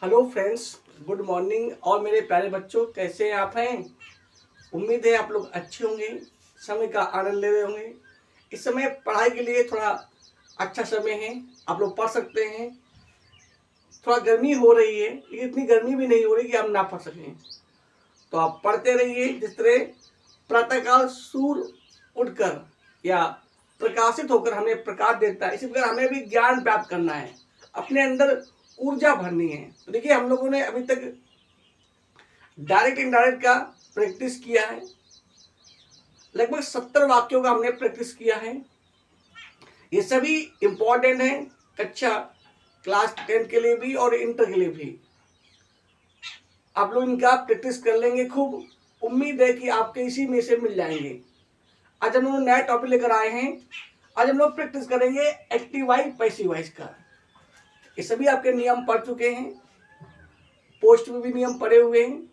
Hello friends, good morning. और मेरे प्यारे बच्चों, कैसे आप हैं? उम्मीद है आप लोग अच्छे होंगे, समय का आनंद ले रहे होंगे। इस समय पढ़ाई के लिए थोड़ा अच्छा समय है, आप लोग पढ़ सकते हैं। थोड़ा गर्मी हो रही है, लेकिन इतनी गर्मी भी नहीं हो रही कि आप ना पढ़ सकें। तो आप पढ़ते रहिए। जिस तरह प्रातःकाल सूर्य उठकर या प्रकाशित होकर हमें प्रकाश देता है, इसी प्रकार हमें भी ज्ञान प्राप्त करना है, अपने अंदर ऊर्जा भरनी है। तो देखिए, हम लोगों ने अभी तक डायरेक्ट इनडायरेक्ट का प्रैक्टिस किया है। लगभग 70 वाक्यों का हमने प्रैक्टिस किया है। ये सभी इंपॉर्टेंट है, कक्षा क्लास 10 के लिए भी और इंटर के लिए भी। आप लोग इनका प्रैक्टिस कर लेंगे खूब। उम्मीद है कि आपके इसी में से मिल जाएंगे। आज हम लोग नया टॉपिक लेकर आए हैं। आज हम लोग प्रैक्टिस करेंगे एक्टिव वॉइस, पैसिव वॉइस का। ये सभी आपके नियम पढ़ चुके हैं, पोस्ट में भी नियम पढ़े हुए हैं,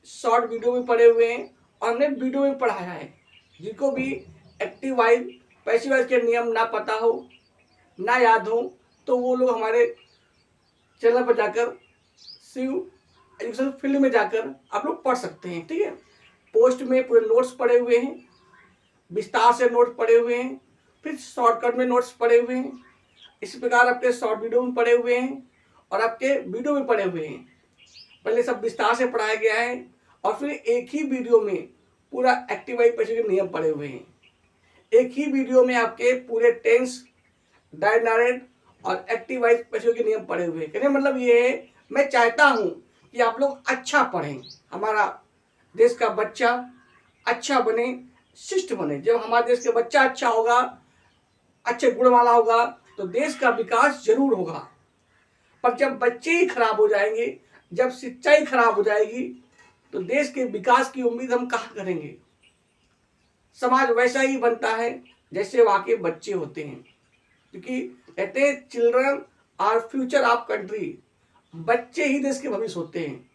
शॉर्ट वीडियो में पढ़े हुए हैं, और हमने वीडियो में पढ़ाया है। जिनको भी एक्टिव वॉइस, पैसिव वॉइस के नियम ना पता हो, ना याद हो, तो वो लोग हमारे चैनल पर जाकर शिव एजुकेशन फील्ड में जाकर आप लोग पढ़ सकते हैं। ठीक है, पोस्ट में पूरे नोट्स पढ़े हुए हैं, विस्तार से नोट्स पढ़े हुए हैं, फिर शॉर्टकट में नोट्स पढ़े हुए हैं। इस प्रकार आपके शॉर्ट वीडियो में पढ़े हुए हैं और आपके वीडियो में पढ़े हुए हैं। पहले सब विस्तार से पढ़ाया गया है और फिर एक ही वीडियो में पूरा एक्टिव वॉइस पैसिव के नियम पढ़े हुए हैं। एक ही वीडियो में आपके पूरे टेंस, डायरेक्ट नारेट और एक्टिव वॉइस पैसिव के नियम पढ़े हुए हैं। कहने मतलब ये है, मैं चाहता हूँ कि आप लोग अच्छा पढ़ें, हमारा देश का बच्चा अच्छा बने, शिष्ट बने। जब हमारे देश का बच्चा अच्छा होगा, अच्छे गुण वाला होगा, तो देश का विकास जरूर होगा। पर जब बच्चे ही खराब हो जाएंगे, जब शिक्षा ही खराब हो जाएगी, तो देश के विकास की उम्मीद हम कहाँ करेंगे। समाज वैसा ही बनता है जैसे वहाँ के बच्चे होते हैं, क्योंकि कहते हैं children are future of country. बच्चे ही देश के भविष्य होते हैं।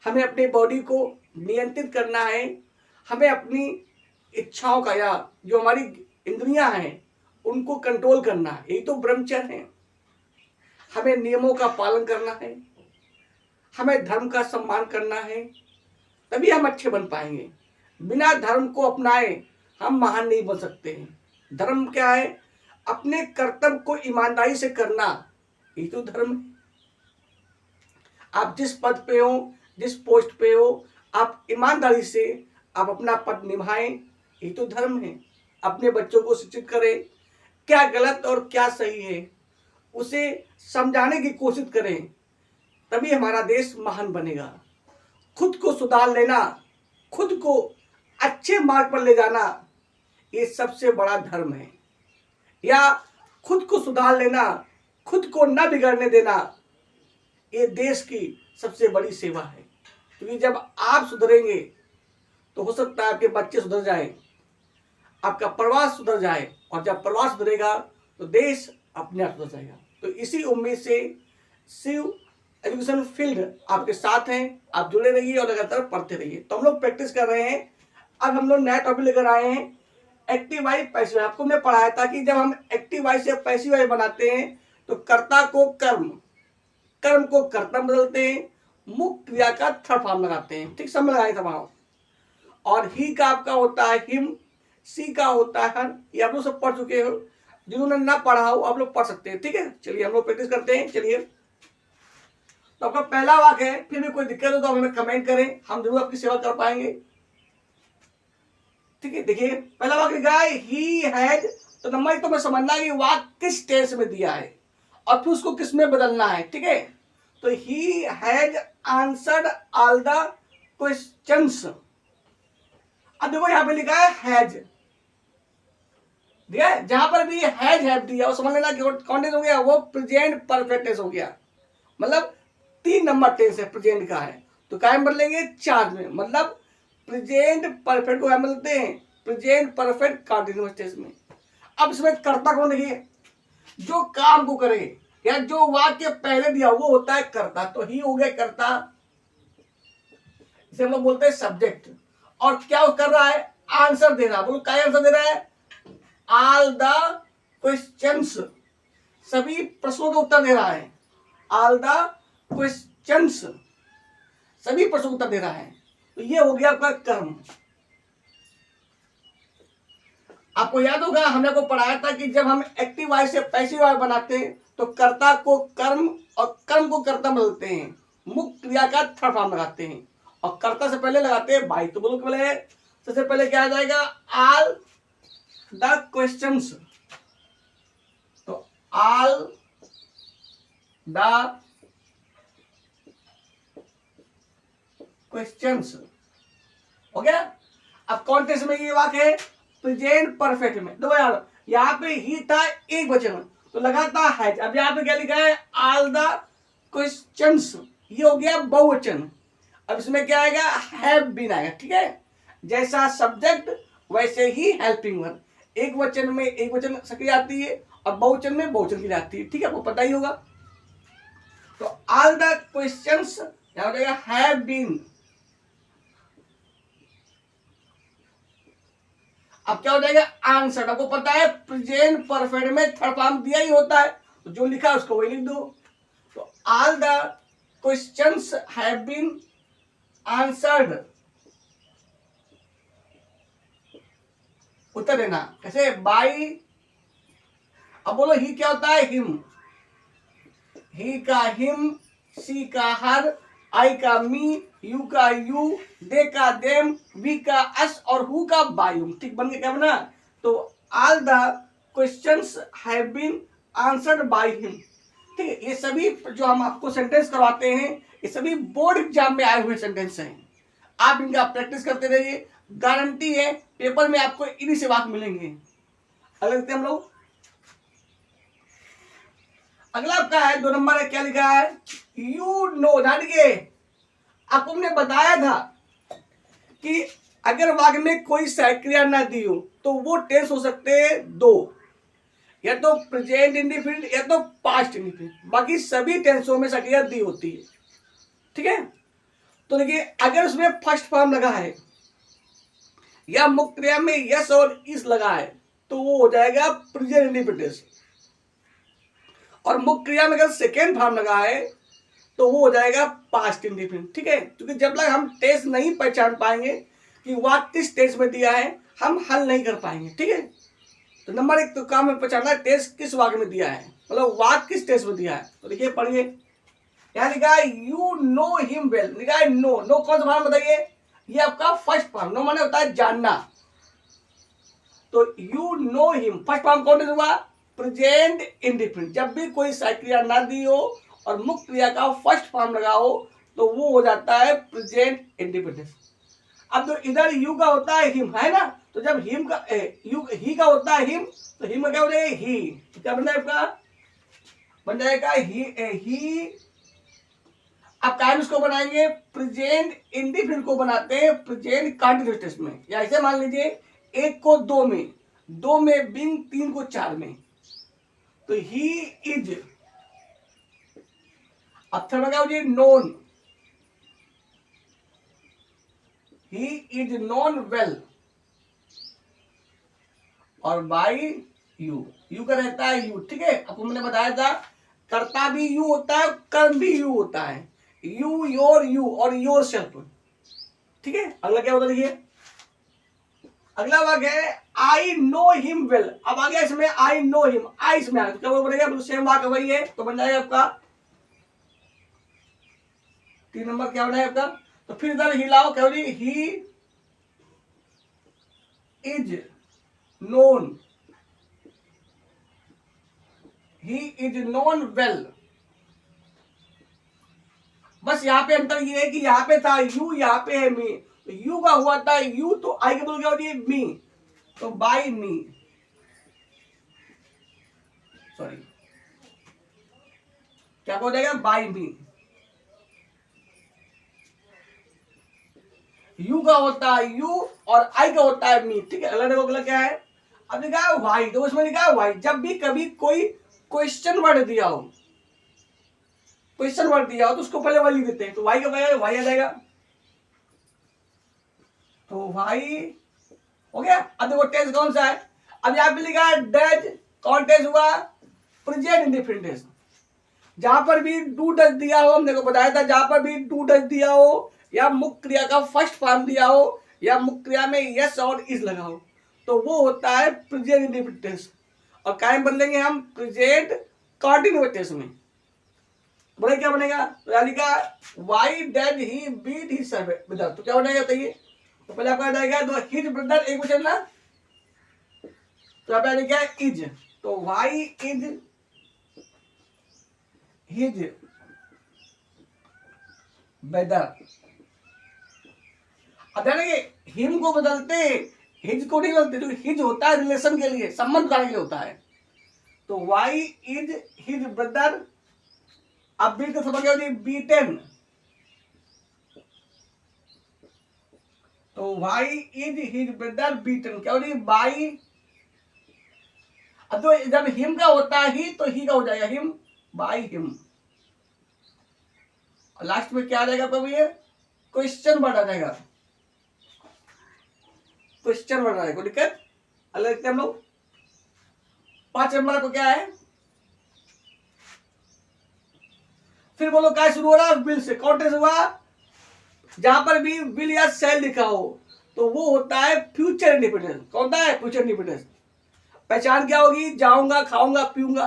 हमें अपनी बॉडी को नियंत्रित करना है, हमें अपनी इच्छाओं का या जो हमारी इंद्रियां हैं उनको कंट्रोल करना है। यही तो ब्रह्मचर्य है। हमें नियमों का पालन करना है, हमें धर्म का सम्मान करना है, तभी हम अच्छे बन पाएंगे। बिना धर्म को अपनाए हम महान नहीं बन सकते हैं। धर्म क्या है? अपने कर्तव्य को ईमानदारी से करना, यही तो धर्म है। आप जिस पद पे हो, जिस पोस्ट पे हो, आप ईमानदारी से आप अपना पद निभाएं, यही तो धर्म है। अपने बच्चों को शिक्षित करें, क्या गलत और क्या सही है उसे समझाने की कोशिश करें, तभी हमारा देश महान बनेगा। खुद को सुधार लेना, खुद को अच्छे मार्ग पर ले जाना, ये सबसे बड़ा धर्म है। या खुद को सुधार लेना, खुद को न बिगड़ने देना, ये देश की सबसे बड़ी सेवा है। क्योंकि जब आप सुधरेंगे तो हो सकता है आपके बच्चे सुधर जाएं, आपका परिवार सुधर जाए, और जब परिवार सुधरेगा तो देश अपने आप सुधर जाएगा। तो इसी उम्मीद से शिव एजुकेशन फील्ड आपके साथ हैं। आप जुड़े रहिए और लगातार पढ़ते रहिए। तो हम लोग प्रैक्टिस कर रहे हैं। अब हम लोग नया टॉपिक लेकर आए हैं, एक्टिव वॉइस, पैसिव। आपको हमने पढ़ाया था कि जब हम एक्टिव वॉइस से पैसिव वॉइस बनाते हैं तो कर्ता को कर्म, कर्म को कर्ता बदलते हैं, मुख्य क्रिया का थर्ड फॉर्म लगाते हैं। ठीक, सब लगाए था वहां। और ही का आपका होता है हिम, सी का होता है हर। ये आप लोग सब पढ़ चुके हो। जिन्होंने ना पढ़ा हो आप लोग पढ़ सकते हैं। ठीक है, चलिए हम लोग प्रैक्टिस करते हैं। चलिए, तो आपका पहला वाक्य है। फिर भी कोई दिक्कत हो तो हमें कमेंट करें, हम जरूर आपकी सेवा कर पाएंगे। ठीक है, देखिए पहला वाक्य क्या है? He has. तो नंबर एक तो मैं समझना है कि वाक्य किस टेंस में दिया है और फिर उसको किस में बदलना है। ठीक है, तो he has answered all the questions. अब देखो यहां पे लिखा है हैज, ठीक है। जहां पर भी हैज हैव दिया वो समझ लेना कि कौन टेंस हो गया, वो प्रेजेंट परफेक्ट टेंस हो गया। मतलब 3 नंबर टेंस है, प्रेजेंट का है। तो क्या बदलेंगे? 4 में। मतलब प्रेजेंट परफेक्ट को क्या बोलते हैं? प्रेजेंट परफेक्ट कंटीन्यूअस टेंस में। अब इसमें कर्ता कौन? देखिए, जो काम को करे या जो वाक्य पहले दिया वो होता है कर्ता। तो ही हो गया कर्ता, इसे हम लोग बोलते हैं सब्जेक्ट। और क्या वो कर रहा है? आंसर दे रहा है। बोलो क्या आंसर दे रहा है? ऑल द क्वेश्चंस, सभी प्रश्नों का उत्तर दे रहा है। ऑल द क्वेश्चंस, सभी प्रश्नों का उत्तर दे रहा है। तो ये हो गया आपका कर्म। आपको याद होगा हमने को पढ़ाया था कि जब हम एक्टिव वॉइस से पैसिव वॉइस बनाते हैं तो कर्ता को कर्म और कर्म को कर्ता बदलते हैं, मुख्य क्रिया का थर्ड फॉर्म लगाते हैं और कर्ता से पहले लगाते हैं बाई। तो बोलो पहले सबसे पहले क्या आ जाएगा, ऑल द क्वेश्चंस। तो ऑल द क्वेश्चंस हो गया। अब कॉन्टेक्स्ट में ये वाक्य है प्रेजेंट परफेक्ट में। देखो यार यहाँ पे ही था एक वचन तो लगा था हैज। अब यहाँ पे क्या लिखा है, ऑल द क्वेश्चंस, ये हो गया बहुवचन। अब इसमें क्या आएगा, हैव बीन आएगा। ठीक है, जैसा सब्जेक्ट वैसे ही हेल्पिंग वर्ब। एक वचन में एक वचन सक्रिय आती है और बहुवचन में बहुवचन की आती है। ठीक है, आपको पता ही होगा। तो ऑल द क्वेश्चंस क्या हो जाएगा, हैव बीन। अब क्या हो जाएगा, आंसर। आपको पता है प्रेजेंट परफेक्ट में थर्ड फॉर्म दिया ही होता है, तो जो लिखा है उसको वही लिख दो। तो all the questions have been answered. उत्तर देना कैसे, बाय। अब बोलो ही क्या होता है, हिम। ही का हिम, सी का हर, आई का मी, यू का यू, दे का देम, वी का अस और हु का बायुम। ठीक बन गया क्या बना। तो all the questions have been answered by him. ठीक है, ये सभी जो हम आपको सेंटेंस करवाते हैं ये सभी बोर्ड एग्जाम में आए हुए सेंटेंस हैं। आप इनका प्रैक्टिस करते रहिए, गारंटी है पेपर में आपको इन्हीं से वाक्य मिलेंगे। अगले हम लोग अगला आपका है 2 नंबर है, क्या लिखा है, यू नो। ध्यान दीजिए, आपको हमने बताया था कि अगर वाक्य में कोई सहायक क्रिया ना दी हो तो वो टेंस हो सकते हैं 2, या तो प्रेजेंट इंडिफिनिट या तो पास्ट इंडिफिनिट। बाकी सभी टेंसों में सक्रिया दी होती है। ठीक है, तो देखिए अगर उसमें फर्स्ट फॉर्म लगा है या मुख्य क्रिया में यस और इस लगा है तो वो हो जाएगा प्रेजेंट इंडिफिनिट। और मुख्य क्रिया में अगर सेकेंड फॉर्म लगा है तो वो हो जाएगा पास्ट इंडिफिनिट। ठीक है, क्योंकि जब तक हम टेंस नहीं पहचान पाएंगे कि वाक्य किस टेंस में दिया है हम हल नहीं कर पाएंगे। ठीक है, तो नंबर 1 तो काम में पहचानना है टेंस किस वाक्य में दिया है, मतलब वाक्य किस टेंस में दिया है। तो देखिए पढ़िए, यहाँ लिखा है यू नो हिम वेल। लिखा है नो। नो कौन सा फॉर्म बताइए, ये आपका फर्स्ट फॉर्म। नो माने होता है जानना। तो you know him first form कौन हुआ, प्रेजेंट इंडिफिनिट। जब भी कोई सहायक क्रिया ना दी हो और मुख्य क्रिया का फर्स्ट फॉर्म लगा हो तो वो हो जाता है प्रेजेंट इंडिफिनिट। अब तो इधर यू का होता है हिम, है ना, तो जब हिम का यू ही का होता है हिम तो हिम का क्या हो जाएगा, ही। क्या बन जाएगा, बन जाएगा ही। अब कायम इसको बनाएंगे प्रेजेंट इंडिफिनिट को बनाते हैं प्रेजेंट कंटीन्यूअस में। या ऐसे मान लीजिए 1 को 2 में, 2 में बीइंग, 3 को 4 में। तो ही इज। अब थर्ड क्या हो जाए, known. He is known well और बाय यू। यू का रहता है यू। ठीक है, आपको मैंने बताया था कर्ता भी यू होता है, कर्म भी यू होता है। यू, योर, यू और योर सेल्फ। ठीक है, अगला क्या होता देखिए, अगला वाक्य है आई नो हिम वेल। अब आ गया इसमें आई नो हिम, आई इसमें आ गया, क्या बनेगा, सेम वाक्य वही है तो बन जाएगा आपका 3 नंबर क्या बना है आपका। तो फिर इधर हिलाओ, क्या होगी, he is known, he is known well. बस यहाँ पे अंतर ये है कि यहाँ पे था यू, यहाँ पे है मी। तो यू का हुआ था यू तो आई के बोल क्या होती है मी, तो बाय मी, सॉरी क्या हो जाएगा, बाय मी। यू का होता है यू और आई का होता है मी। ठीक है, अगला देखो अगला क्या है। अब लिखा है वाई, तो उसमें लिखा है वाई। जब भी कभी कोई क्वेश्चन वर्ड दिया हो, क्वेश्चन वर्ड दिया हो तो उसको पहले वाई लिख देते हैं। तो वाई का वाई आ जाएगा, तो वाई हो गया। अब देखो टेंस कौन सा है। अब यहाँ पे लिखा है डज, कौन टेंस हुआ, प्रेजेंट इंडिफिनिट टेंस। जहां पर भी डू डज दिया हो, हमने को बताया था, जहां पर भी डू डज दिया हो या मुख्य क्रिया का फर्स्ट फॉर्म दिया हो या मुख्य क्रिया में यस और इज लगा हो, तो वो होता है प्रेजेंट इंडेफिनिट टेंस। और कायम बदलेंगे हम प्रेजेंट कंटिन्यूअस टेंस में। बोले क्या बनेगा, तो यानी का वाई डेड ही बीट ही ब्रदर, तो क्या बनेगा बताइए। तो पहले आपका जाएगा तो हिज ब्रदर एक क्वेश्चन ना, तो यहाँ पे क्या इज, तो वाई इज हिज ब्रदर। अब देखिए हिम को बदलते, हिज को नहीं बदलते, तो हिज होता है रिलेशन के लिए, संबंध बताने के लिए होता है। तो वाई इज हिज ब्रदर, अब बीट का समझ क्या होती है, बीटेन, तो why is his brother beaten क्या होती है, बाई। अब तो जब हिम का होता है ही, तो ही का हो जाएगा हिम, बाई हिम। लास्ट में क्या आ जाएगा कभी, ये क्वेश्चन वर्ड आ जाएगा, क्वेश्चन वर्ड आएगा, कोई दिक्कत अलग लिखते हम लोग। 5 नंबर को क्या है, फिर बोलो क्या शुरू हो रहा है, विल से। कॉन्टेक्स्ट हुआ जहां पर भी विल या शैल लिखा हो, तो वो होता है फ्यूचर इंडिपेंडेंस। कौन होता है, फ्यूचर इंडिपेंडेंस। पहचान क्या होगी, जाऊंगा, खाऊंगा, पीऊंगा।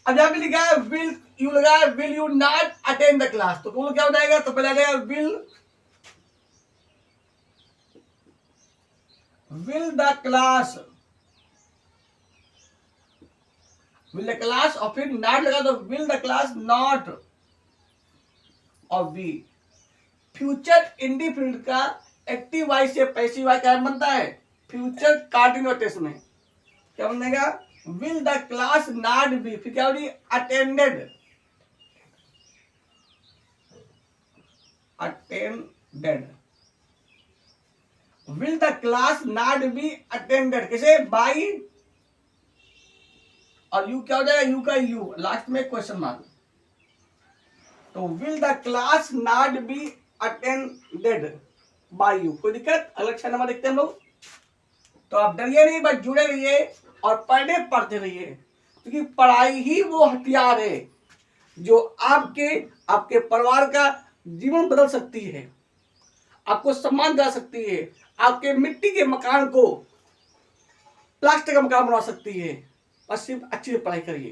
अब जहां पे लिखा है विल यू लगा है, will you not attend the class, तो क्या हो जाएगा, तो पहले आ जाएगा will the class, will the class, और फिर नॉट लगा तो विल द क्लास नॉट, और बी। फ्यूचर इंडिपेंडेंट का एक्टिव वाई से पैसिव वाई क्या बनता है, फ्यूचर कंटीन्यूअस टेंस में क्या बनेगा, will the class not be, फिर क्या होगी, attended, attended. Will the class not be attended कैसे, बाई, और यू क्या हो जाएगा, यू का यू लास्ट में क्वेश्चन मार्क। तो will the class not be attended by you, कोई दिक्कत। अलग 6 नंबर देखते हैं हम लोग। तो आप डरिए नहीं, बस जुड़े रहिए और पढ़ते रहिए, क्योंकि पढ़ाई ही वो हथियार है जो आपके परिवार का जीवन बदल सकती है, आपको सम्मान दिला सकती है, आपके मिट्टी के मकान को प्लास्टिक का मकान बना सकती है। बस सिर्फ अच्छी से पढ़ाई करिए,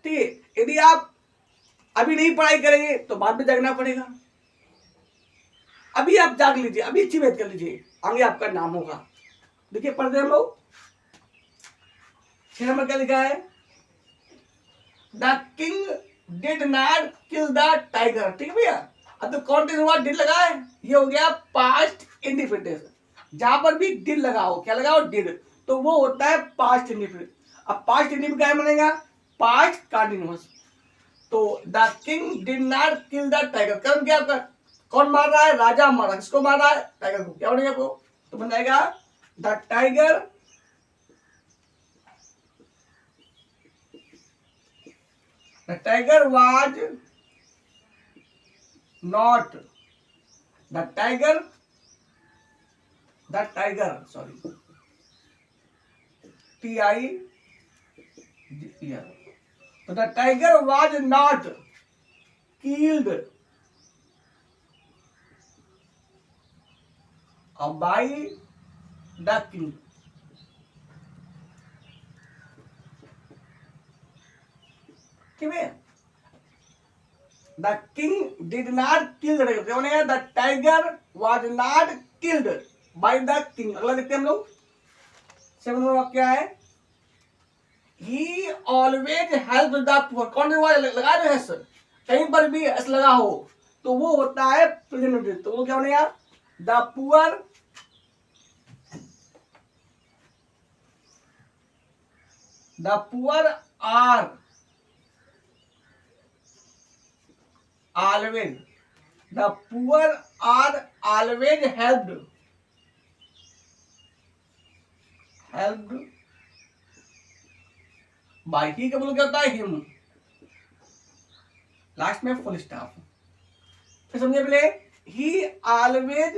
ठीक है। यदि आप अभी नहीं पढ़ाई करेंगे तो बाद में जागना पड़ेगा। अभी आप जाग लीजिए, अभी अच्छी मेहनत कर लीजिए, आगे आपका नाम होगा। देखिए पढ़ते हम लोग 6 नंबर क्या लिखा है, the king did not kill the tiger, ठीक है भैया। अब तो कॉन्टेक्स्ट हुआ डिड लगा है, ये हो गया पास्ट इंडिफिनिट। जहां पर भी डिड लगाओ, क्या लगाओ, डिड, तो वो होता है पास्ट इंडिफिनिट। अब पास्ट इंडिफिनिट क्या बनेगा, पास्ट कंटिन्यूअस। तो the king did not kill the tiger, कर्म क्या आपका, कौन मार रहा है, राजा मार रहा है, किसको मार रहा है, टाइगर को, क्या बनेगा, तो बन जाएगा the tiger was not, the tiger sorry TIGER, so the tiger was not killed by the king, ठीक है। The king did not kill the tiger, क्या बनेगा, the tiger was not killed by the king। अगला देखते हैं हम लोग 7 number क्या है, he always helps the poor, कौन लगा रहे हैं सर, कहीं पर भी एस लगा हो तो वो होता है प्रेजेंट, तो वो क्या बनेगा, the poor are always, the poor are always helped by ही का बोलो क्या होता है, him, लास्ट में फुल स्टॉप। फिर समझिए पहले, he always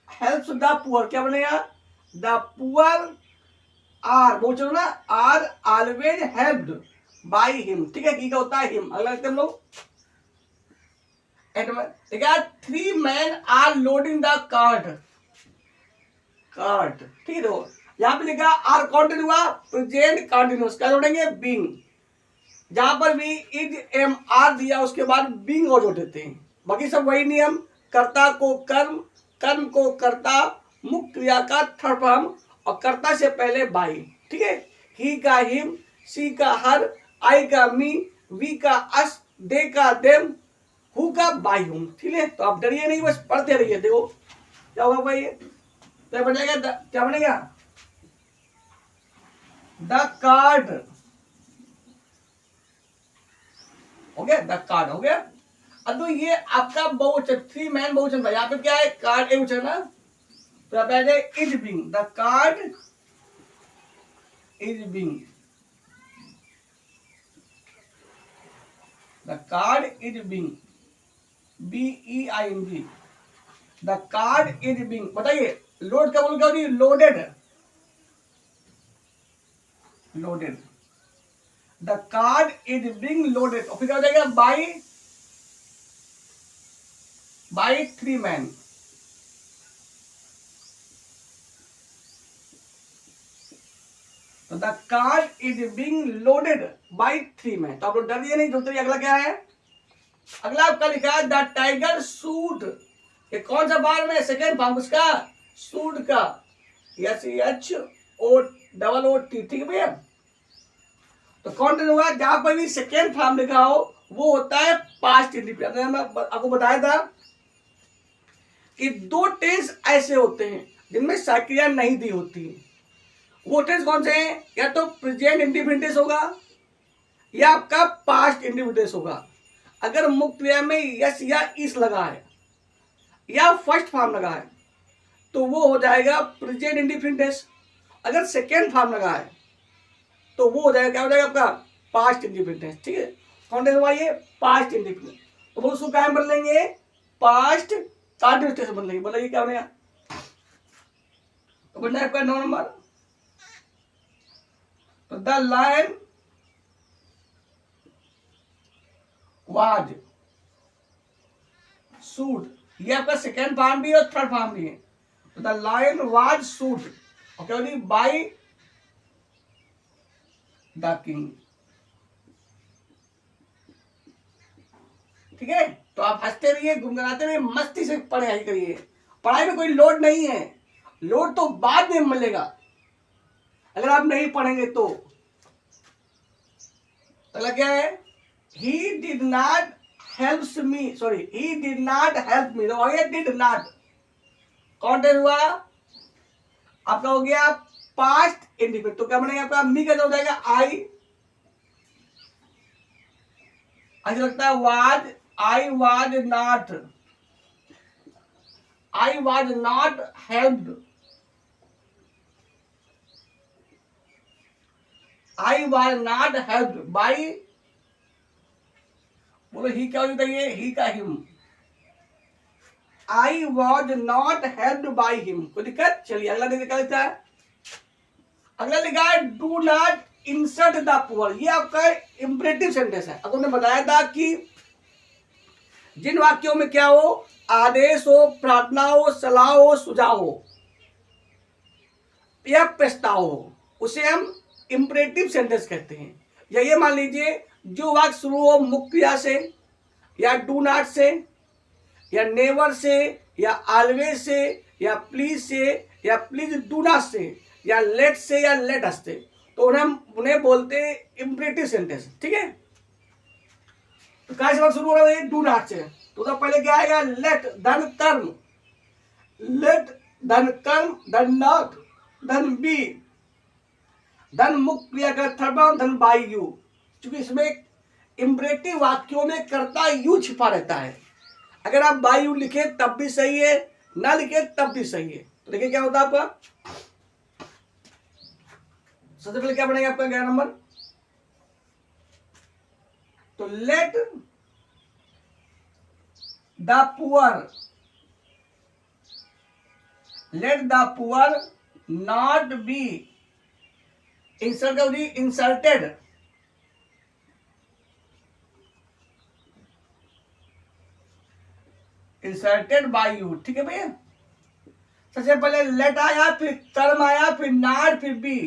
helps the poor, क्या बनेगा, the poor are, वो चलो ना, are always helped bye him, ठीक है, ही का होता है हिम। अगला देखते हम लोग, ठीक है, 3 men are loading the cart, cart, ठीक है। देखो यहाँ पे लिखा आर कॉन्टिन्यू हुआ, प्रेजेंट कंटिन्यूअस, क्या जोड़ेंगे, बीइंग। जहां पर भी इड एम आर दिया उसके बाद बीइंग और जोड़ देते हैं। बाकी सब वही नियम, कर्ता को कर्म, कर्म को कर्ता, मुख्य क्रिया का थर्ड फॉर्म और कर्ता से पहले बाई, ठीक है। ही का हिम, सी का हर, आई का मी, वी का अस, दे का देम, हु का बाई हुम, ठीक है। तो आप डरिए नहीं, बस पढ़ते रहिए। देखो क्या होगा भाई, क्या बनेगा, क्या बनेगा, द कार्ड, हो गया, द कार्ड हो गया। अब तो ये आपका बहुवचन, 3 मैन बहुवचन था, यहाँ पे क्या है, कार्ड एक वचन ना, तो यहाँ पे आ जाए is being, the card is being, the card is being, BEING, the card is being. बताइए लोड का बोल क्या होती है, loaded, loaded, the card is being loaded. और फिर क्या हो जाएगा, बाय 3 मैन, तो the card is being loaded by 3 man. तो आप लोग डरिए नहीं, दूसरी अगला क्या है, अगला आपका लिखा है द टाइगर शूट, ये कौन सा बार में, सेकेंड फॉर्म उसका, शूट का, SHOOT, ठीक है भैया। तो कौन होगा, जहां पर भी सेकेंड फॉर्म लिखा हो वो होता है पास्ट इंडिपेंडेंट। मैं आपको बताया था कि 2 टेंस ऐसे होते हैं जिनमें सक्रिया नहीं दी होती। वो टेंस कौन से हैं, या तो प्रेजेंट इंडिपेंडेंस होगा या आपका पास्ट इंडिपेंडेंस होगा। अगर मुख्य क्रिया में यस या इस लगा है या फर्स्ट फॉर्म लगा है तो वो हो जाएगा प्रेजेंट इंडिपेंडेंस। अगर सेकेंड फॉर्म लगा है तो वो हो जाएगा, क्या हो जाएगा आपका, पास्ट इंडिपेंडेंस, ठीक है। कौन हुआ ये, पास्ट इंडिपेंडेंस। तो वो उसको क्या बन लेंगे, पास्ट कंटिन्यूअस बन लेंगे। बोला ये क्या बनेगा, तो बनना है आपका 9 नंबर, तो द लायन वाज शूट, ये आपका सेकेंड फॉर्म भी है और थर्ड फॉर्म भी है। तो the lion was shoot, okay, by the king, ठीक है। तो आप हंसते रहिए, गुनगुनाते रहिए, मस्ती से पढ़ाई करिए। पढ़ाई में कोई लोड नहीं है, लोड तो बाद में मिलेगा अगर आप नहीं पढ़ेंगे तो। अगला क्या है, he did not help me, sorry, he did not help me, तो ये did not कौन हुआ, आपका हो गया पास्ट इंडिपेंडेंट। तो क्या बनेगा आपका, मी का हो जाएगा आई, अच्छा लगता है was, I was not, I was not helped, I was not helped by, बोलो ही क्या हो जाता है, ये ही का him, I was not helped by him. कोई दिक्कत, चलिए अगला देखिए क्या लिखा है। अगला लिखा है do not insert the poor, ये आपका इंपरेटिव सेंटेंस है। अब उन्होंने बताया था कि जिन वाक्यों में क्या हो, आदेश हो, प्रार्थना हो, सलाह हो, सुझाव हो या प्रस्ताव हो, उसे हम इंपरेटिव सेंटेंस कहते हैं। या ये मान लीजिए जो वाक्य शुरू हो मुख्य क्रिया से या डू नॉट से या नेवर से या ऑलवेज से या प्लीज से या प्लीज डू नॉट से या लेट से या लेट अस से, तो उन्हें बोलते हैं इंपरेटिव सेंटेंस, ठीक है। तो कहाँ से वाक्य शुरू हो रहा है, डू नॉट से, तो पहले क्या आएगा, लेट धन कर्म, लेट धन कर्म, धन नॉट, धन बी, धन मुख्य क्रिया का थर्ड फॉर्म, धन बाई यू। क्योंकि इसमें इंपरेटिव वाक्यों में कर्ता यू छिपा रहता है। अगर आप बाई यू लिखे तब भी सही है, ना लिखे तब भी सही है। तो देखिए क्या होता है आपका, सबसे पहले क्या बनेगा आपका 11 नंबर, तो let the poor, let the poor not be insulted, inserted by you. ठीक है भैया, सबसे पहले लेट आया, फिर कर्म आया, फिर नॉट, फिर बी,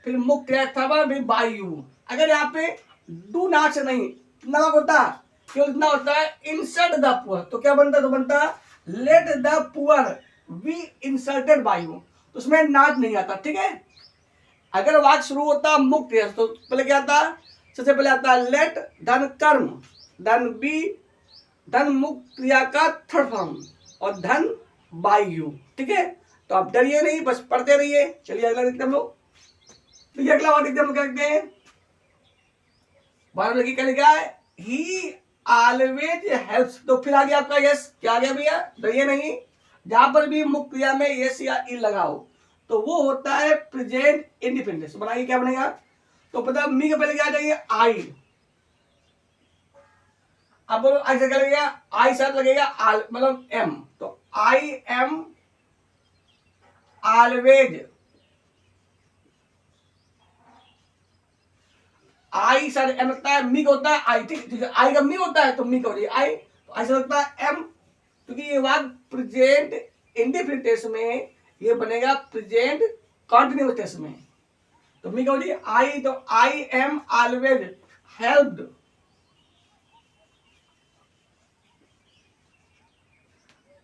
फिर मुख्य क्रिया था भी बाय यू। अगर यहाँ पे डू नॉट से नहीं कितना होता, केवल इतना होता है इंसर्ट द पुअर, तो क्या बनता, तो बनता late the poor be inserted by you, तो उसमें नॉट नहीं आता। ठीक है, अगर वाक्य शुरू होता मुख्य क्रिया तो पहले क्या आता, सबसे पहले आता है लेट, धन कर्म, धन बी, धन मुख्य क्रिया का थर्ड फॉर्म और धन बाय यू। ठीक है, तो आप डरिए नहीं, बस पढ़ते रहिए। चलिए अगला देखते हम लोग। तो ये अगला वाक्य हम लोग क्या लिखते हैं, 12 लड़की क्या लिखा है, ही ऑलवेज हेल्प्स। तो फिर आ गया आपका यस, क्या आ गया भैया, डरिए नहीं, जहां पर भी मुख्य क्रिया में यस या ई लगाओ तो वो होता है प्रेजेंट इंडिपेंडेंस। बनाइए क्या बनेगा, तो पता मी के पहले क्या आ जाएगी आई, अब बोलो आई से क्या लगेगा, आई साथ लगेगा मतलब एम, तो I am always, I sir am लगता है, मी का होता है आई। ठीक है, आई का मी होता है तो मी का हो जाएगी आई, तो आई से लगता है एम, क्योंकि ये वाक्य प्रेजेंट इंडिफिनिट टेंस में ये बनेगा प्रेजेंट कॉन्टिन्यूअस टेंस में, तो मी का हो जाएगी आई, तो I am always helped,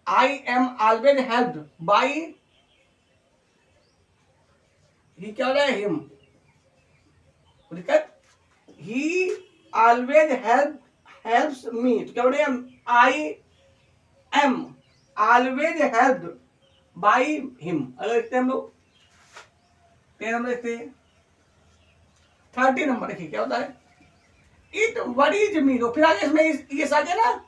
I am always helped by, he क्या हो रहा है हिम, दिक्कत, ही ऑलवेज हेल्प्स मी, तो क्या बोलेंगे आई am always helped by him. अगर देखते हैं हम लोग 10 नंबर देखते हैं, 30 नंबर देखिए क्या होता है, इट वरीज मी, तो फिर आगे इसमें ये आ गया ना,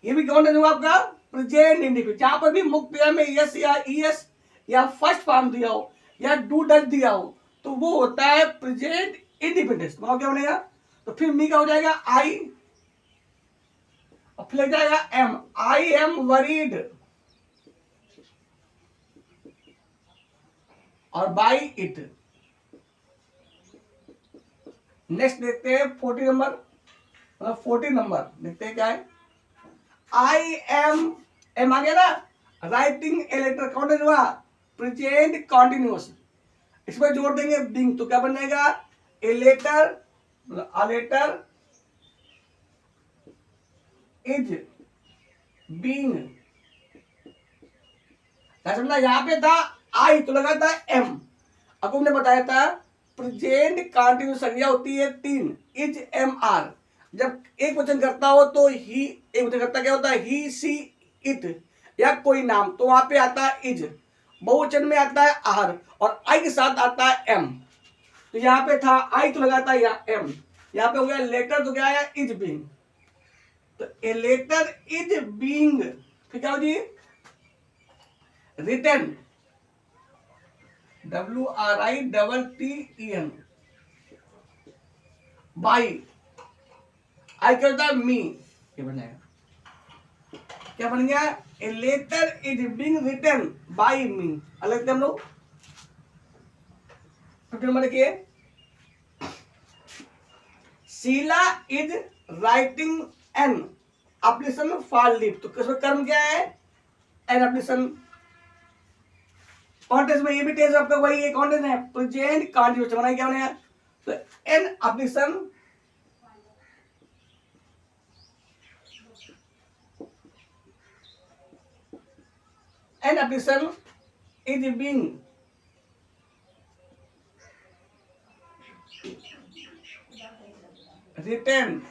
ये भी कौन है आपका प्रेजेंट इंडिफिनिट, जहां पर भी मुख्य क्रिया में यस या ईएस या फर्स्ट फॉर्म दिया हो या डू डज दिया हो तो वो होता है प्रेजेंट इंडिपेंडेंस। तो क्या बनेगा, तो फिर मी का हो जाएगा आई और फिर लग जाएगा एम, आई एम वरीड और बाई इट। नेक्स्ट देखते हैं 40 नंबर, मतलब 40 नंबर देखते हैं क्या है, आई एम आ गया ना, राइटिंग ए लेटर, कौन हुआ प्रेजेंट कॉन्टिन्यूअस, इसमें जोड़ देंगे बिंग, तो क्या बनेगा a letter, a letter is being, समझना, यहां पे था आई तो लगा था एम, अब हमने बताया था प्रेजेंट कॉन्टिन्यूअस संज्ञा होती है 3, इज एम आर, जब एक वचन करता हो तो ही, एक वचन करता क्या होता है ही सी इट या कोई नाम, तो वहां पे आता है इज, बहुवचन में आता है आर और आई के साथ आता है एम, तो यहाँ पे था आई तो लगाता है यहाँ एम, यहाँ पे हो गया लेटर तो क्या आया इज बीइंग, तो ए लेटर इज बीइंग, फिर क्या हो जी रिटन, WRITTEN बाई, आई क्या होता है मी, ये बन जाएगा, क्या बन गया a letter is being written by me. अलग हम लोग 50 नंबर देखिए, Sheela is writing an application for leave, तो किसमें कर्म क्या है एन एप्लीकेशन, कॉन्टेक्स्ट में ये भी टेंस आपका वही है, कॉन्टेक्स्ट है प्रेजेंट कॉन्टिन्यूअस, बनाइए क्या बनेगा, तो an application an application is being written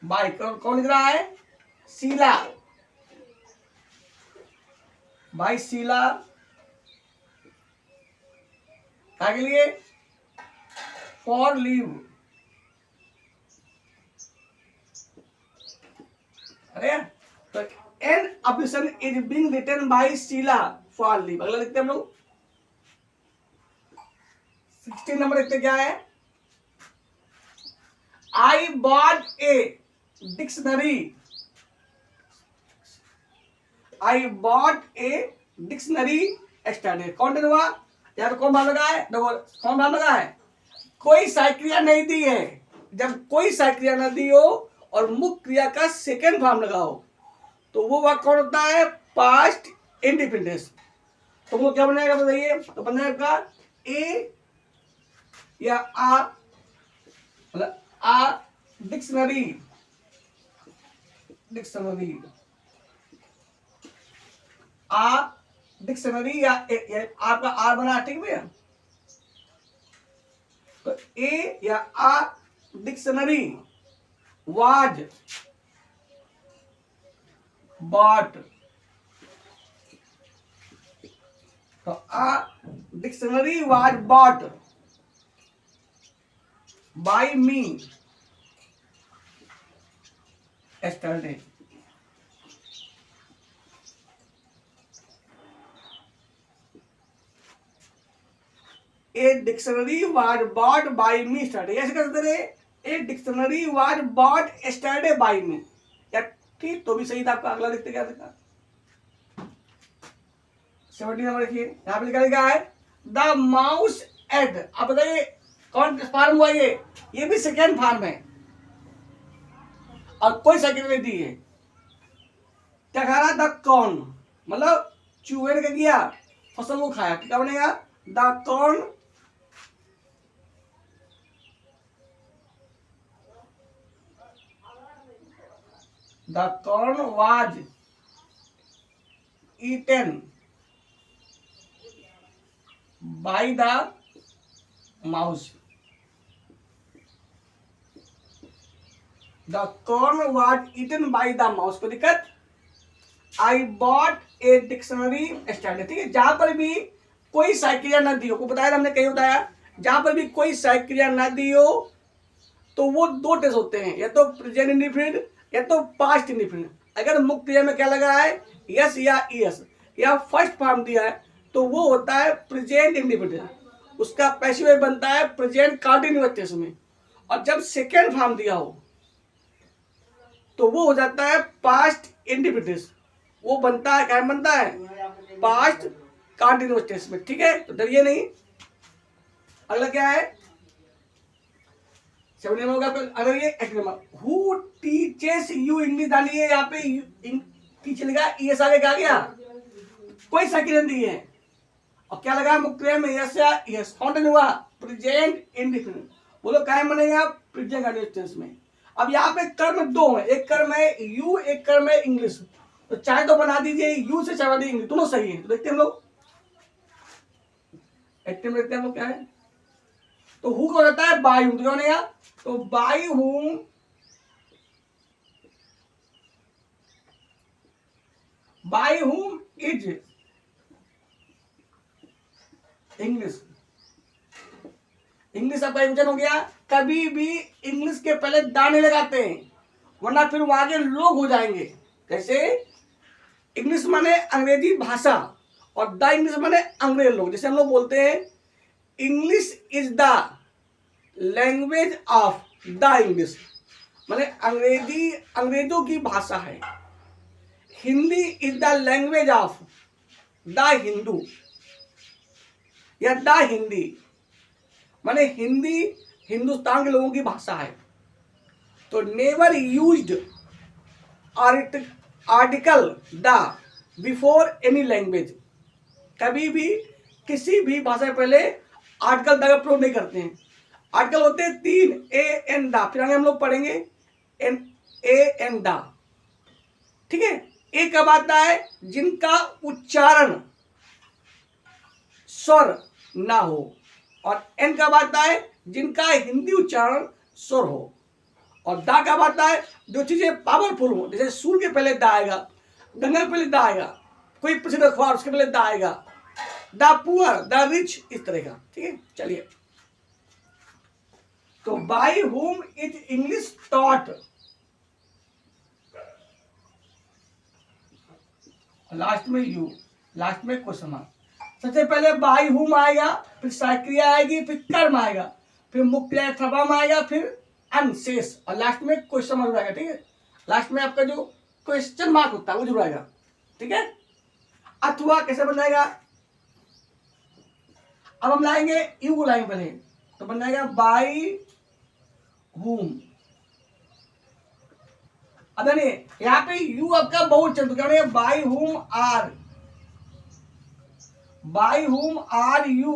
by, कौन लिख रहा है शीला, बाई शीला, क्या के लिए फॉर लीव, अरे तो an application is being written by Sheila for leave. अगला लिखते हैं हम लोग 16 नंबर देखते क्या है, आई bought a dictionary, I bought a dictionary extended, कौन हुआ यहाँ तो कौन भाव लगा है, देखो कौन भाव लगा है, कोई साइक्रिया नहीं दी है, जब कोई सहायक क्रिया न दी हो और मुख्य क्रिया का सेकेंड फॉर्म लगाओ तो वो वाक्य कौन होता है? Past independence. तो वो क्या बनेगा बताइए? तो बन जाएगा ए या आ, मतलब आ डिक्शनरी, डिक्शनरी आ डिक्शनरी या आपका आर बना, ठीक भैया? तो ए या आ डिक्शनरी वाज बॉट, तो a dictionary was bought by me yesterday। A dictionary was bought by me yesterday, ऐसे करते रहे। A dictionary was bought yesterday by me, या ठीक तो भी सही था आपका। अगला देखते क्या देखा, 70 नंबर देखिए, यहाँ पे लिखा है द माउस एट। अब बताइए कौन फार्म हुआ? ये भी सेकेंड फार्म है और कोई सेकंड नहीं दी है। क्या खा रहा? द कॉर्न, मतलब चूहे ने क्या किया? फसल को खाया। क्या बनेगा? The corn was eaten by the mouse. The corn was eaten by the mouse. कोई दिक्कत? I bought a dictionary yesterday, ठीक है? जहां पर भी कोई सहायक क्रिया न दी हो, को बताया हमने, कहीं बताया, जहां पर भी कोई सहायक क्रिया न दी हो तो वो दो टेस्ट होते हैं, या तो प्रेजेंट इंडिफिनिट या तो पास्ट इंडिफिनिट। अगर मुख्य क्रिया में क्या लगा है? यस या ईएस, या फर्स्ट फॉर्म दिया है तो वो होता है प्रेजेंट इंडिफिनिट, उसका पैसिव बनता है प्रेजेंट कंटीन्यूअस टेंस में। और जब सेकेंड फॉर्म दिया हो तो वो हो जाता है पास्ट इंडिफिनिट, वो बनता है, क्या बनता है? पास्ट कंटीन्यूअस टेंस में, ठीक है? तो डरिए नहीं। अगला क्या है? 7 नंबर होगा। अगर ये 8 number, who teaches you English डालिए, यहाँ पे टीचर लगा, ईएस आगे क्या गया? कोई सेकंड दी है और क्या लगा? मुख्य क्रिया में यस या यस, कौन हुआ? Present indefinite. बोलो क्या बनेगा? प्रेजेंट कंटीन्यूअस टेंस में। अब यहाँ पे कर्म दो है, एक कर्म है यू, एक कर्म है इंग्लिश। तो चाहे तो बना दीजिए यू से, चाहे दीजिए इंग्लिश, दोनों सही है। तो देखते हैं हम लोग, एक्टिव देखते हैं हम लोग क्या है। तो हु को रहता है बाय हुम, तो क्या बनेगा? तो by whom is English. English आपका विचन हो गया। कभी भी इंग्लिश के पहले दा नहीं लगाते हैं, वरना फिर वहां के लोग हो जाएंगे। कैसे? इंग्लिश माने अंग्रेजी भाषा और द इंग्लिश माने अंग्रेज लोग। जैसे हम लोग बोलते हैं English is the language of the English, माने अंग्रेजी अंग्रेजों की भाषा है। Hindi is the language of the Hindu, या द हिंदी माने हिंदी हिंदुस्तान के लोगों की भाषा है। तो never used article the before any language, कभी भी किसी भी भाषा से पहले आर्टिकल द का प्रयोग नहीं करते हैं। आर्टिकल होते हैं 3, ए एन द, फिर आगे हम लोग पढ़ेंगे ए एन द, ठीक है? ए कब आता है? जिनका उच्चारण स्वर ना हो, और एन कब आता है? जिनका हिंदी उच्चारण स्वर हो। और दा कब आता है? जो चीजें पावरफुल हो, जैसे सूर्य के पहले दा आएगा, गंगा के पहले दा आएगा, कोई प्रसिद्ध अखबार उसके पहले दा आएगा, द पुअर, द रिच, इस तरह का, ठीक है? चलिए, तो by whom is English taught. Last में यू, लास्ट में क्वेश्चन मार्क। सबसे पहले बाय हुम आएगा, फिर सहायक क्रिया आएगी, फिर कर्म आएगा, फिर मुख्य क्रिया थर्वम आएगा, फिर अनशेष, और लास्ट में क्वेश्चन मार्क आएगा, ठीक है? लास्ट में आपका जो क्वेश्चन मार्क होता है वो जरूर आएगा, ठीक है? अथवा कैसे बन जाएगा? अब हम लाएंगे यू को, लाएंगे पहले, तो बन जाएगा बाय whom। अब देखिए यहाँ पे यू आपका बहुवचन, तो क्या बनेगा by whom are, by whom are you,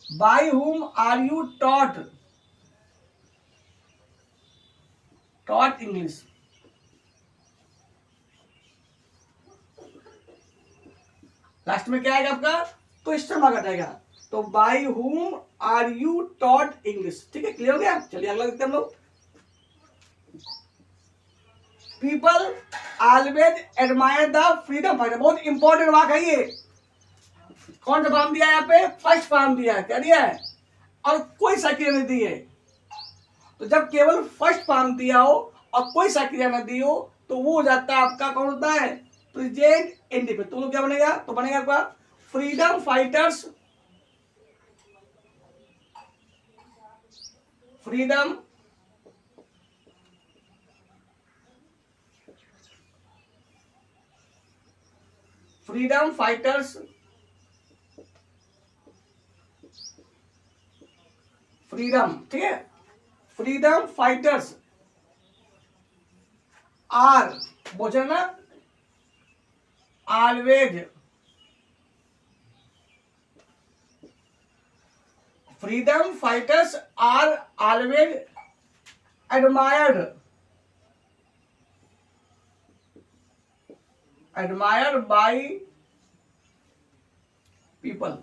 by whom are you taught, taught English. लास्ट में क्या आएगा आपका क्वेश्चन मार्क आएगा, तो by whom are you taught English. ठीक है, क्लियर हो गया। चलिए अगला देखते हैं हम लोग। People always admire the freedom fighter, बहुत इंपॉर्टेंट वाक है ये। कौन सा फॉर्म दिया है यहाँ पे, फर्स्ट फॉर्म दिया है, क्या दिया है, और कोई सक्रिया नहीं दी है। तो जब केवल फर्स्ट फॉर्म दिया हो और कोई सक्रिया न दी हो तो वो हो जाता है आपका, कौन होता है, प्रेजेंट इंडिफिनिट। तो क्या बनेगा, तो बनेगा आपका freedom fighters, freedom freedom fighters, freedom, ठीक है, फ्रीडम फाइटर्स आर, बोझे ना, always, freedom fighters are always admired, admired by people.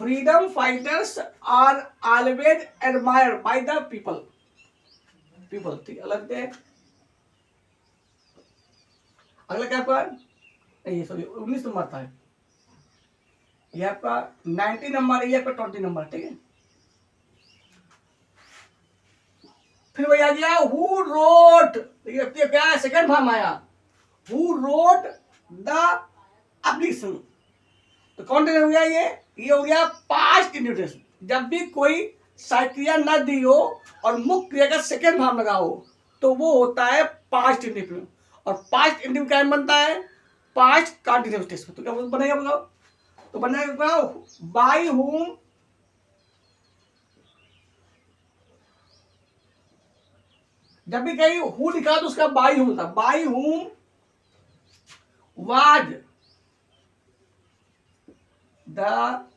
Freedom fighters are always admired by the people, people. ठीक है, अलग है। अगला क्या आपका, ये सॉरी 19 नंबर था, ये आपका 90 नंबर, ये आपका 20 नंबर। ठीक है, फिर वही आ गया हु रोट, देखिए क्या है, सेकंड फॉर्म आया, हु रोट द एप्लीकेशन। तो कौन हो गया ये हो गया पास्ट इंडिफिनिट। जब भी कोई सक्रिया न दी हो और मुख्य क्रिया का सेकंड फॉर्म लगा हो तो वो होता है पास्ट इंडिफिनिट। और पास्ट इंडिफिनिट क्या बनता है, पास्ट कंटिन्यूअस टेंस। तो क्या बनेगा बताओ, तो बनेगा बाय whom, जब भी कहीं हु लिखा तो उसका बाय whom था, by whom was the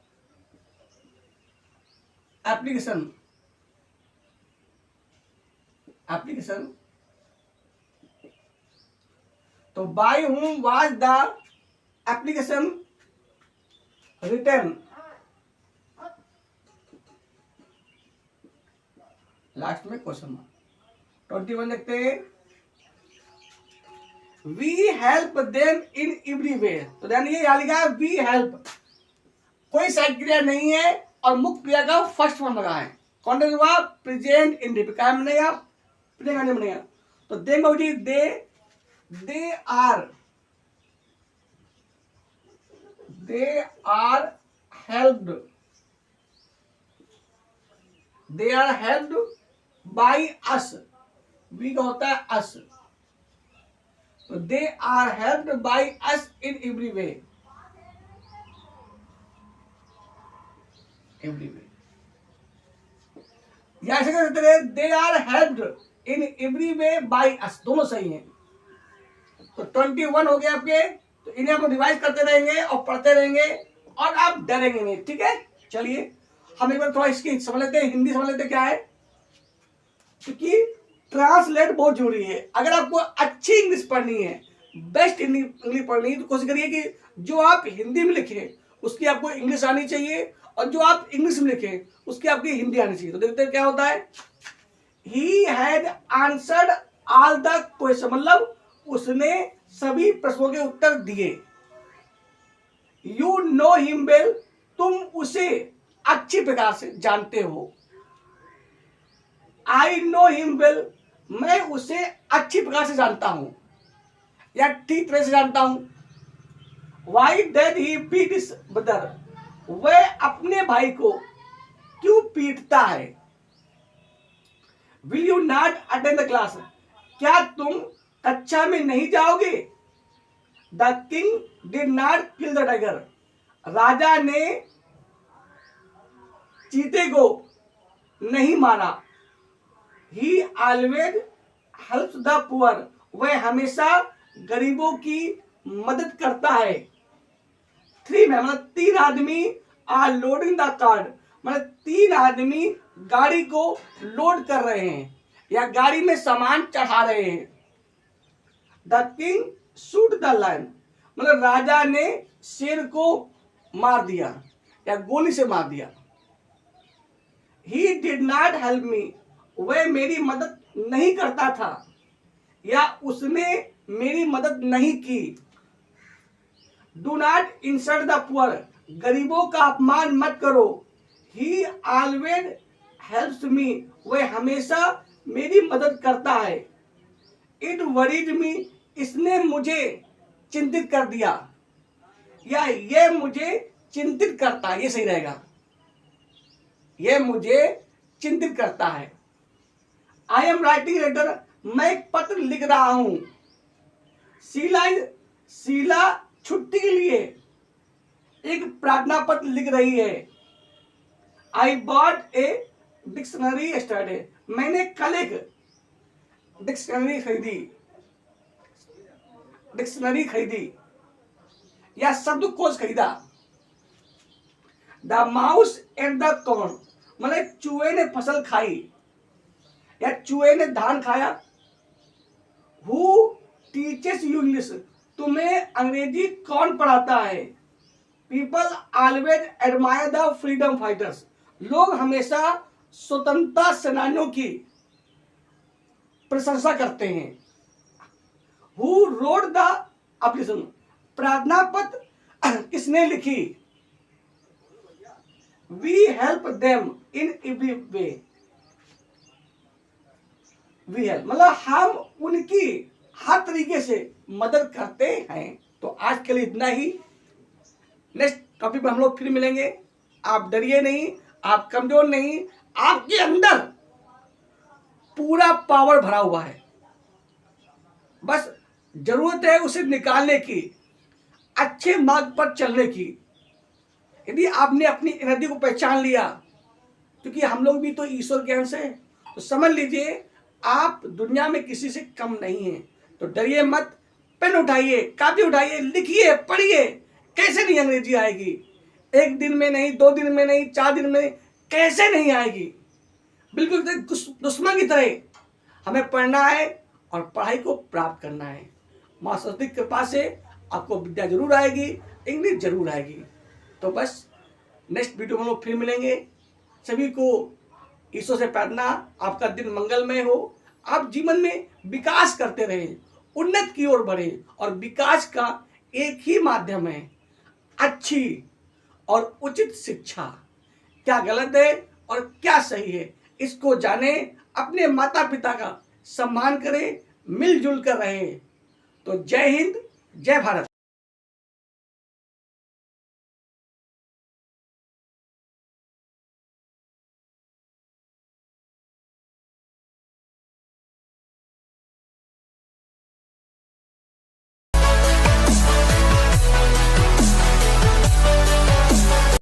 application, application. तो by whom was the application written. Last में क्वेश्चन मार्क। 21 देखते हैं, we help them in every way. तो ध्यान ये यहां लिखा है वी हेल्प, कोई सक्रिया नहीं है और मुख्य क्रिया का फर्स्ट फॉर्म लगा है, कौन सा हुआ, प्रेजेंट इंडिफिनिट। क्या बनेगा, प्रेजेंट बनेगा। तो देंगे they are helped, they are helped by us, we का होता है अस। तो they are helped by us in every way, every way. या ऐसे कर सकते हैं they are helped in every way by us, दोनों सही हैं। तो 21 हो गए आपके। तो इन्हें आप रिवाइज करते रहेंगे और पढ़ते रहेंगे और आप डरेंगे नहीं। ठीक है, चलिए हम एक बार थोड़ा इसकी समझ लेते हैं, हिंदी समझ लेते हैं क्या है, क्योंकि ट्रांसलेट बहुत जरूरी है। अगर आपको अच्छी इंग्लिश पढ़नी है, बेस्ट इंग्लिश पढ़नी है, तो कोशिश करिए कि जो आप हिंदी में लिखे उसकी आपको इंग्लिश आनी चाहिए और जो आप इंग्लिश में लिखे उसकी आपकी हिंदी आनी चाहिए। तो देखते हैं क्या होता है। He had answered all the question, मतलब उसने सभी प्रश्नों के उत्तर दिए। यू नो हिम वेल, तुम उसे अच्छी प्रकार से जानते हो। आई नो हिम वेल, मैं उसे अच्छी प्रकार से जानता हूं या ठीक तरह से जानता हूं। Why did he beat his brother, वह अपने भाई को क्यों पीटता है। Will you not attend the class, क्या तुम कक्षा में नहीं जाओगे। The king did not kill the tiger, राजा ने चीते को नहीं मारा। He always helps the poor, वह हमेशा गरीबों की मदद करता है। 3 में मतलब 3 आदमी आर लोडिंग द कार्ड, मतलब 3 आदमी गाड़ी को लोड कर रहे हैं या गाड़ी में सामान चढ़ा रहे हैं। The king shoot the lion, मतलब राजा ने शेर को मार दिया या गोली से मार दिया। He did not help me, वह मेरी मदद नहीं करता था या उसने मेरी मदद नहीं की। Do not insult the poor, गरीबों का अपमान मत करो। ही ऑलवेज हेल्प्स मी, वह हमेशा मेरी मदद करता है। इट वरीड मी, इसने मुझे चिंतित कर दिया या ये मुझे चिंतित करता है, ये सही रहेगा। ये मुझे चिंतित करता है। आई एम राइटिंग लेटर, मैं एक पत्र लिख रहा हूं। शीला छुट्टी के लिए एक प्रार्थना पत्र लिख रही है। आई बॉट ए डिक्शनरी यस्टरडे, मैंने कल एक डिक्शनरी खरीदी या शब्दकोश खरीदा। The mouse and the corn, मतलब चूहे ने फसल खाई या चूहे ने धान खाया। हु टीचेस यू इंग्लिश, तुम्हें अंग्रेजी कौन पढ़ाता है। People always admire the freedom fighters, लोग हमेशा स्वतंत्रता सेनानियों की प्रशंसा करते हैं। हु रोड द एप्लीकेशन, प्रार्थना पत्र किसने लिखी। We help them in every way, we help मतलब हम उनकी हर तरीके से मदद करते हैं। तो आज के लिए इतना ही। नेक्स्ट टॉपिक पर हम लोग फिर मिलेंगे। आप डरिए नहीं, आप कमजोर नहीं, आपके अंदर पूरा पावर भरा हुआ है, बस जरूरत है उसे निकालने की, अच्छे मार्ग पर चलने की। यदि आपने अपनी एनर्जी को पहचान लिया, क्योंकि हम लोग भी तो ईश्वर के अंश हैं, तो समझ लीजिए आप दुनिया में किसी से कम नहीं हैं। तो डरिए मत, पेन उठाइए, कापी उठाइए, लिखिए, पढ़िए। कैसे नहीं अंग्रेजी आएगी, 1 दिन में नहीं, 2 दिन में नहीं, 4 दिन में नहीं, कैसे नहीं आएगी। बिल्कुल दुश्मन की तरह हमें पढ़ना है और पढ़ाई को प्राप्त करना है। माँ सरस्वती की कृपा से आपको विद्या जरूर आएगी, इंग्लिश जरूर आएगी। तो बस नेक्स्ट वीडियो में लोग फिर मिलेंगे। सभी को ईश्वर से प्रार्थना, आपका दिन मंगलमय हो, आप जीवन में विकास करते रहें, उन्नत की ओर बढ़े। और विकास का एक ही माध्यम है, अच्छी और उचित शिक्षा। क्या गलत है और क्या सही है, इसको जाने, अपने माता पिता का सम्मान करें, मिलजुल कर रहें। तो जय हिंद, जय भारत।